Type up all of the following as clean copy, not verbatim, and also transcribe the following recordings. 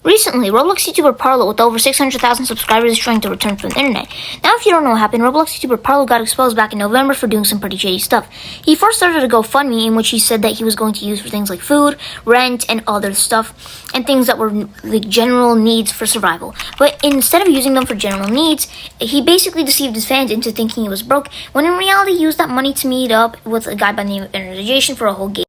Recently, Roblox YouTuber Parlo, with over 600,000 subscribers, is trying to return from the internet. Now, if you don't know what happened, Roblox YouTuber Parlo got exposed back in November for doing some pretty shady stuff. He first started a GoFundMe in which he said that he was going to use for things like food, rent, and other stuff, and things that were like general needs for survival. But instead of using them for general needs, he basically deceived his fans into thinking he was broke, when in reality he used that money to meet up with a guy by the name of Internet for a whole game.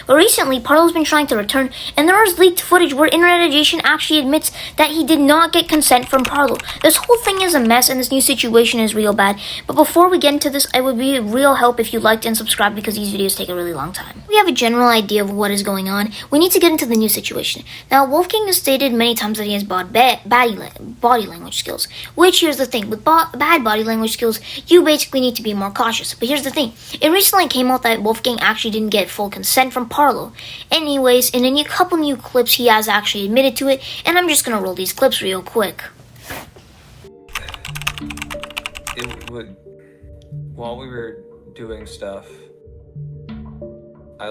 But recently, Parlo's been trying to return, and there is leaked footage where Internet actually admits that he did not get consent from Parlo. This whole thing is a mess, and this new situation is real bad. But before we get into this, it would be a real help if you liked and subscribed, because these videos take a really long time. We have a general idea of what is going on. We need to get into the new situation. Now, Wolfgang has stated many times that he has body language skills. Which, here's the thing, with bad body language skills, you basically need to be more cautious. But here's the thing, it recently came out that Wolfgang actually didn't get full consent from Parlo. Anyways, in a couple new clips, he has actually admitted to it, and I'm just gonna roll these clips real quick. It would, while we were doing stuff, I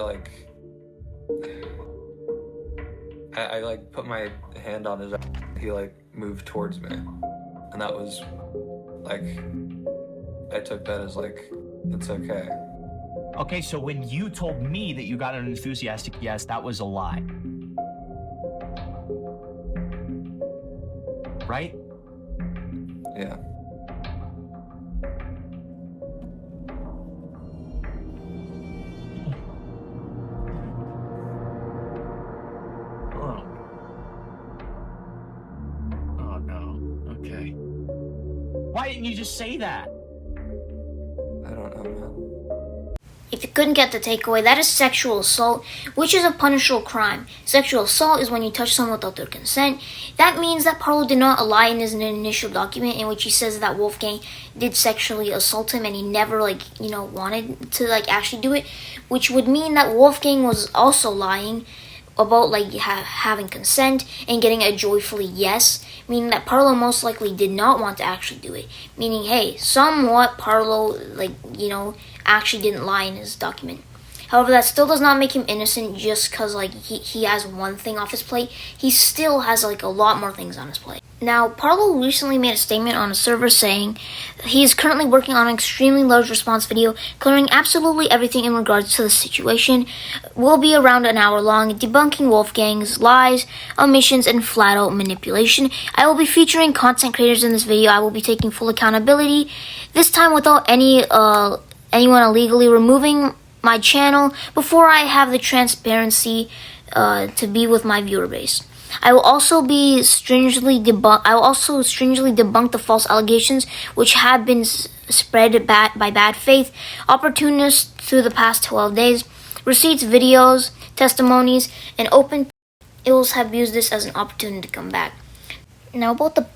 put my hand on his, he moved towards me, and that was I took that as it's okay. Okay, so when you told me that you got an enthusiastic yes, that was a lie. Right? Yeah. Oh no. Okay. Why didn't you just say that? I don't know, man. If you couldn't get the takeaway, that is sexual assault, which is a punishable crime. Sexual assault is when you touch someone without their consent. That means that Parlo did not lie in his initial document in which he says that Wolfgang did sexually assault him and he never, wanted to, actually do it, which would mean that Wolfgang was also lying about, having consent and getting a joyfully yes, meaning that Parlo most likely did not want to actually do it. Meaning, hey, somewhat Parlo, actually didn't lie in his document. However, that still does not make him innocent just because, he has one thing off his plate. He still has, a lot more things on his plate. Now, Parlo recently made a statement on a server saying he is currently working on an extremely large response video clearing absolutely everything in regards to the situation. Will be around an hour long, debunking Wolfgang's lies, omissions, and flat-out manipulation. I will be featuring content creators in this video. I will be taking full accountability, this time without anyone illegally removing my channel before I have the transparency to be with my viewer base. I will also stringently debunk the false allegations which have been spread by bad faith opportunists through the past 12 days. Receipts, videos, testimonies, and open ills have used this as an opportunity to come back. Now about the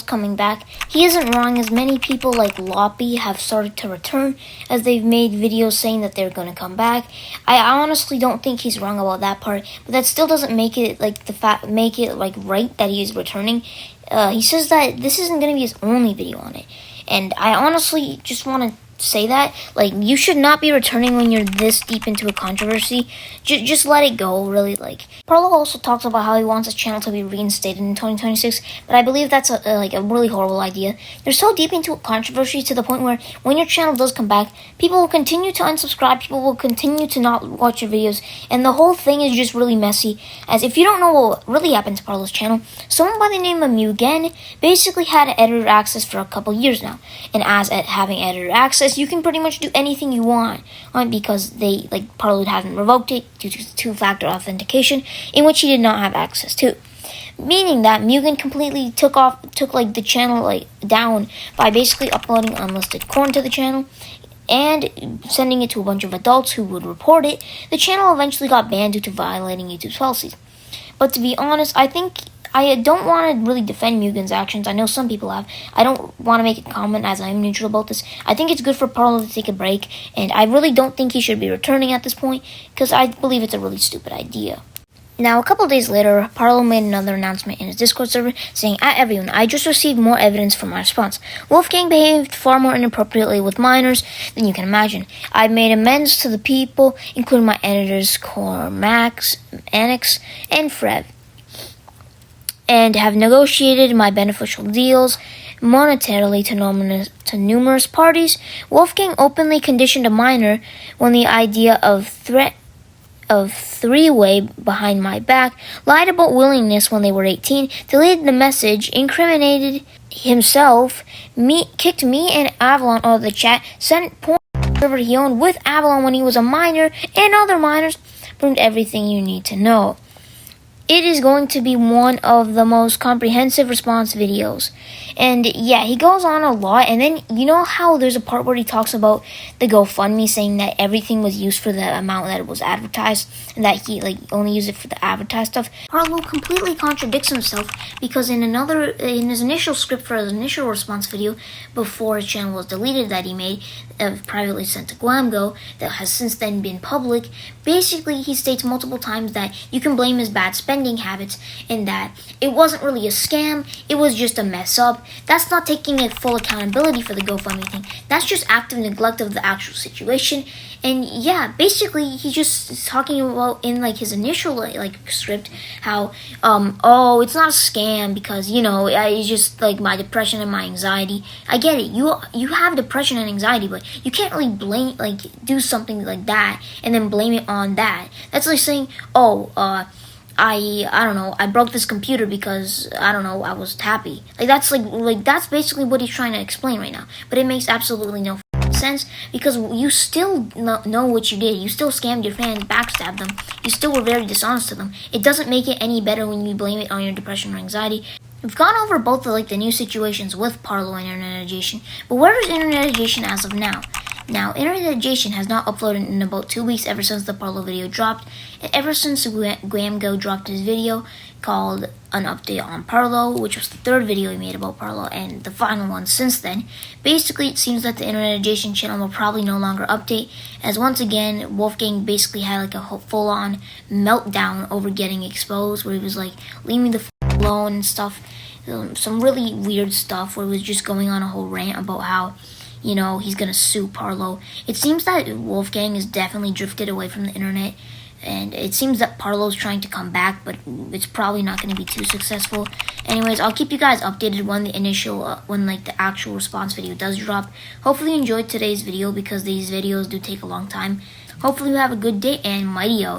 coming back, he isn't wrong, as many people like Loppy have started to return as they've made videos saying that they're going to come back. I honestly don't think he's wrong about that part, but that still doesn't make it right that he is returning. He says that this isn't going to be his only video on it, and I honestly just want to say that you should not be returning when you're this deep into a controversy. Just let it go, really. Parlo also talks about how he wants his channel to be reinstated in 2026, but I believe that's a really horrible idea. You're so deep into a controversy to the point where when your channel does come back, people will continue to unsubscribe, people will continue to not watch your videos, and the whole thing is just really messy. As if you don't know what really happened to Parlo's channel, someone by the name of Mugen basically had editor access for a couple years now, and as at having editor access, you can pretty much do anything you want, because Parlo haven't revoked it due to two-factor authentication, in which he did not have access to. Meaning that Mugen completely took the channel down by basically uploading unlisted porn to the channel and sending it to a bunch of adults who would report it. The channel eventually got banned due to violating YouTube's policies. But to be honest, I don't want to really defend Mugen's actions. I know some people have. I don't want to make a comment as I'm neutral about this. I think it's good for Parlo to take a break, and I really don't think he should be returning at this point, because I believe it's a really stupid idea. Now, a couple days later, Parlo made another announcement in his Discord server saying, "At everyone, I just received more evidence from my response. Wolfgang behaved far more inappropriately with minors than you can imagine. I made amends to the people, including my editors Core, Max, Annex, and Fred. and have negotiated my beneficial deals monetarily to numerous parties. Wolfgang openly conditioned a minor when the idea of three-way behind my back, lied about willingness when they were 18, deleted the message, incriminated himself, kicked me and Avalon out of the chat, sent porn server he owned with Avalon when he was a minor, and other minors, proved everything you need to know. It is going to be one of the most comprehensive response videos. And yeah, he goes on a lot. And then, you know how there's a part where he talks about the GoFundMe, saying that everything was used for the amount that it was advertised, and that he only used it for the advertised stuff. Parlo completely contradicts himself, because in his initial script for his initial response video, before his channel was deleted, that he made, privately sent to Guamgo, that has since then been public, basically he states multiple times that you can blame his bad spending habits, and that it wasn't really a scam, it was just a mess up. That's not taking full accountability for the GoFundMe thing. That's just active neglect of the actual situation. And yeah, basically he's just talking about in his initial script how oh, it's not a scam because it's just my depression and my anxiety. I get it. You have depression and anxiety, but you can't really blame do something like that and then blame it on that. That's like saying, oh, I don't know, I broke this computer because I don't know, I was happy. That's basically what he's trying to explain right now. But it makes absolutely no sense, because you still know what you did. You still scammed your fans, backstabbed them. You still were very dishonest to them. It doesn't make it any better when you blame it on your depression or anxiety. We've gone over both the new situations with Parlo and Internet Education, but where is Internet Education as of now? Now, Internet Education has not uploaded in about 2 weeks ever since the Parlo video dropped, and ever since Guamgo dropped his video called An Update on Parlo, which was the third video he made about Parlo, and the final one since then. Basically, it seems that the Internet Education channel will probably no longer update, as once again, Wolfgang basically had a full-on meltdown over getting exposed, where he was leave me the alone and stuff. Some really weird stuff where he was just going on a whole rant about how he's gonna sue Parlo. It seems that Wolfgang has definitely drifted away from the internet, and it seems that Parlo's trying to come back, but it's probably not going to be too successful. Anyways, I'll keep you guys updated when the actual response video does drop. Hopefully you enjoyed today's video, because these videos do take a long time. Hopefully you have a good day, and mighty out.